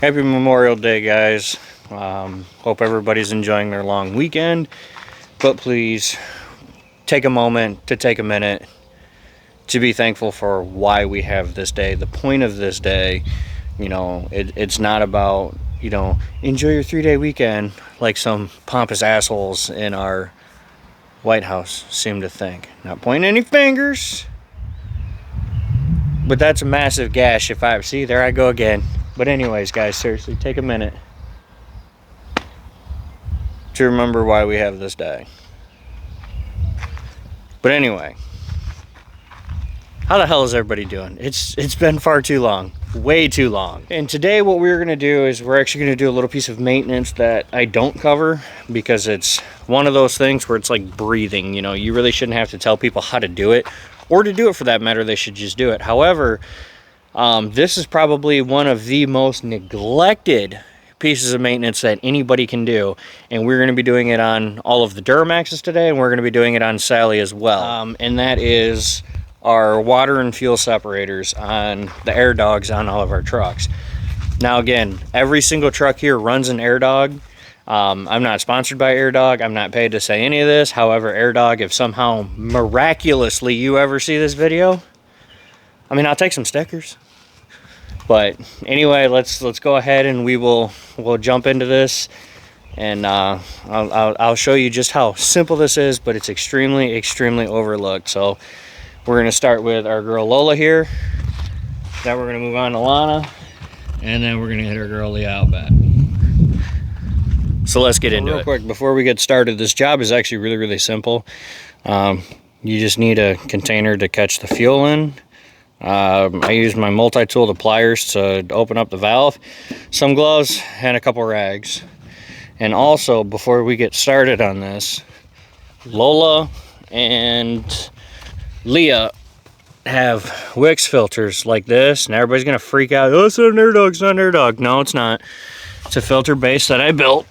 Happy Memorial Day, guys. Hope everybody's enjoying their long weekend. But please take a moment to take a minute to be thankful for why we have this day. The point of this day, you know, it's not about, you know, enjoy your 3-day weekend like some pompous assholes in our White House seem to think. Not pointing any fingers, but that's a massive gash if I see. There I go again. But anyways, guys, seriously, take a minute to remember why we have this day. But anyway, how the hell is everybody doing? It's been far too long, way too long. And today what we're gonna do is we're actually gonna do a little piece of maintenance that I don't cover, because it's one of those things where it's like breathing. You know, you really shouldn't have to tell people how to do it, or to do it for that matter. They should just do it. However, this is probably one of the most neglected pieces of maintenance that anybody can do, and we're going to be doing it on all of the Duramaxes today, and we're going to be doing it on Sally as well. And that is our water and fuel separators on the air dogs on all of our trucks. Now again, every single truck here runs an air dog. I'm not sponsored by AirDog. I'm not paid to say any of this. However, AirDog, if somehow miraculously you ever see this video, I mean, I'll take some stickers. But anyway, let's go ahead and we'll jump into this, and I'll show you just how simple this is, but it's extremely overlooked. So we're gonna start with our girl Lola here. Then we're gonna move on to Lana, and then we're gonna hit our girl Leah Outback. So let's get into it. Real quick, before we get started, this job is actually really simple. You just need a container to catch the fuel in. I use my multi-tool, the pliers, to open up the valve, some gloves, and a couple rags. And also, before we get started on this, Lola and Leah have Wix filters like this, and everybody's gonna freak out. Oh, it's not an air dog, it's not an air dog. No, it's not. It's a filter base that I built.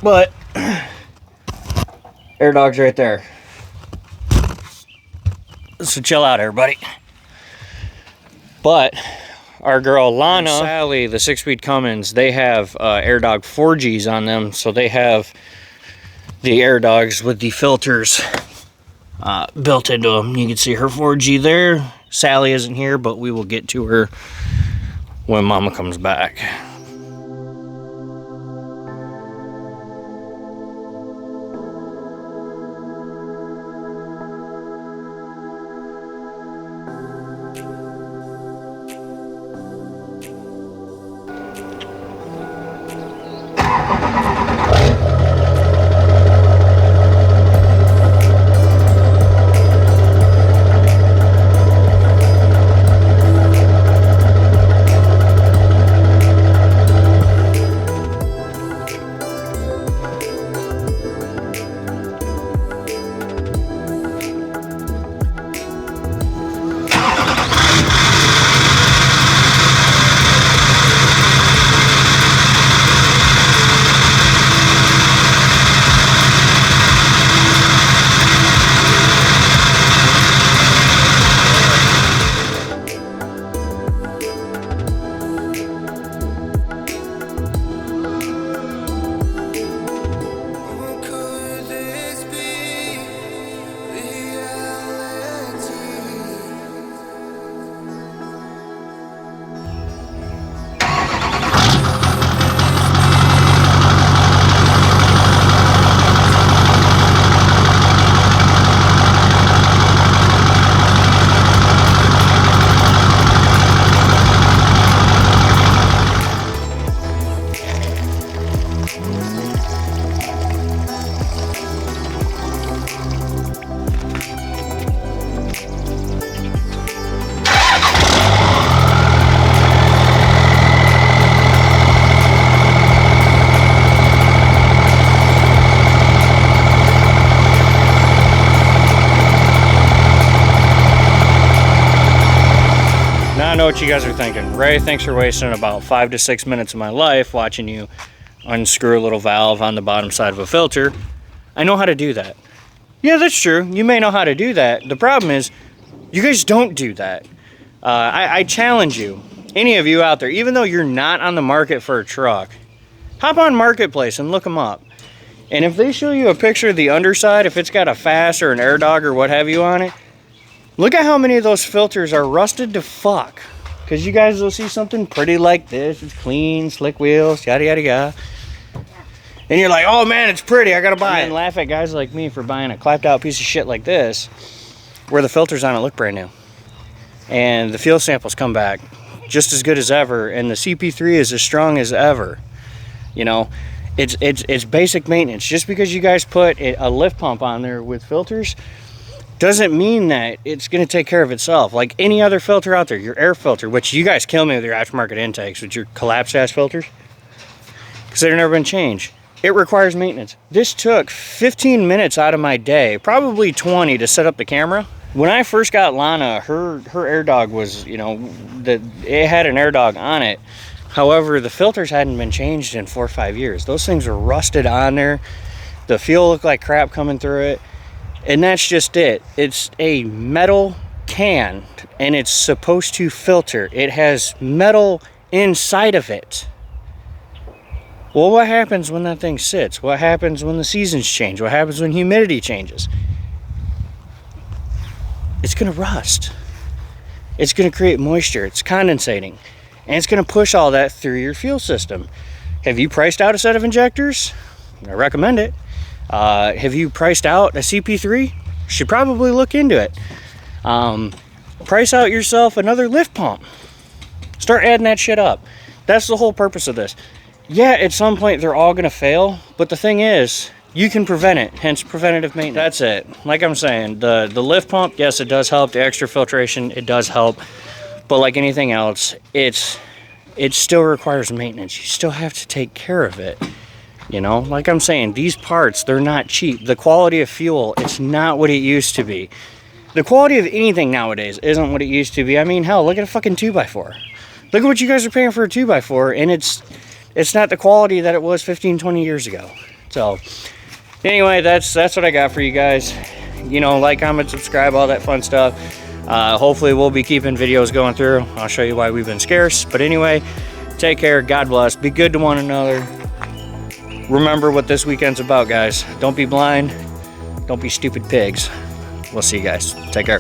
But air dog's right there. So chill out, everybody. But our girl Lana and Sally, the 6-speed Cummins, they have AirDog 4Gs on them, so they have the AirDogs with the filters built into them. You can see her 4G there. Sally isn't here, but we will get to her when Mama comes back. I know what you guys are thinking. Ray, thanks for wasting about 5 to 6 minutes of my life watching you unscrew a little valve on the bottom side of a filter. I know how to do that. Yeah, that's true. You may know how to do that. The problem is, you guys don't do that. I challenge you. any of you out there, even though you're not on the market for a truck, hop on Marketplace and look them up. And if they show you a picture of the underside, if it's got a FAST or an air dog or what have you on it, look at how many of those filters are rusted to fuck. Because you guys will see something pretty like this. It's clean, slick wheels, yada yada yada. And you're like, oh man, it's pretty, I gotta buy it. And laugh at guys like me for buying a clapped out piece of shit like this, where the filters on it look brand new. And the fuel samples come back just as good as ever, and the CP3 is as strong as ever. You know, it's basic maintenance. Just because you guys put a lift pump on there with filters doesn't mean that it's going to take care of itself. Like any other filter out there, your air filter, which you guys kill me with your aftermarket intakes, with your collapsed ass filters, because they've never been changed. It requires maintenance. This took 15 minutes out of my day, probably 20, to set up the camera. When I first got Lana, her air dog was, you know, it had an air dog on it. However, the filters hadn't been changed in 4 or 5 years. Those things were rusted on there. The fuel looked like crap coming through it. And that's just it. It's a metal can, and it's supposed to filter. It has metal inside of it. Well, what happens when that thing sits? What happens when the seasons change? What happens when humidity changes? It's going to rust. It's going to create moisture. It's condensating. And it's going to push all that through your fuel system. Have you priced out a set of injectors? I recommend it. Have you priced out a CP3? Should probably look into it. Price out yourself another lift pump. Start adding that shit up. That's the whole purpose of this. Yeah, at some point they're all going to fail, but the thing is, you can prevent it, hence preventative maintenance. That's it. Like I'm saying, the lift pump, yes, it does help. The extra filtration, it does help. But like anything else, it still requires maintenance. You still have to take care of it. You know, like I'm saying, these parts, they're not cheap. The quality of fuel, it's not what it used to be. The quality of anything nowadays isn't what it used to be. I mean, hell, look at a fucking 2x4. Look at what you guys are paying for a 2x4, and it's not the quality that it was 15, 20 years ago. So, anyway, that's what I got for you guys. You know, like, comment, subscribe, all that fun stuff. Hopefully we'll be keeping videos going through. I'll show you why we've been scarce. But anyway, take care. God bless. Be good to one another. Remember what this weekend's about, guys. Don't be blind. Don't be stupid pigs. We'll see you guys. Take care.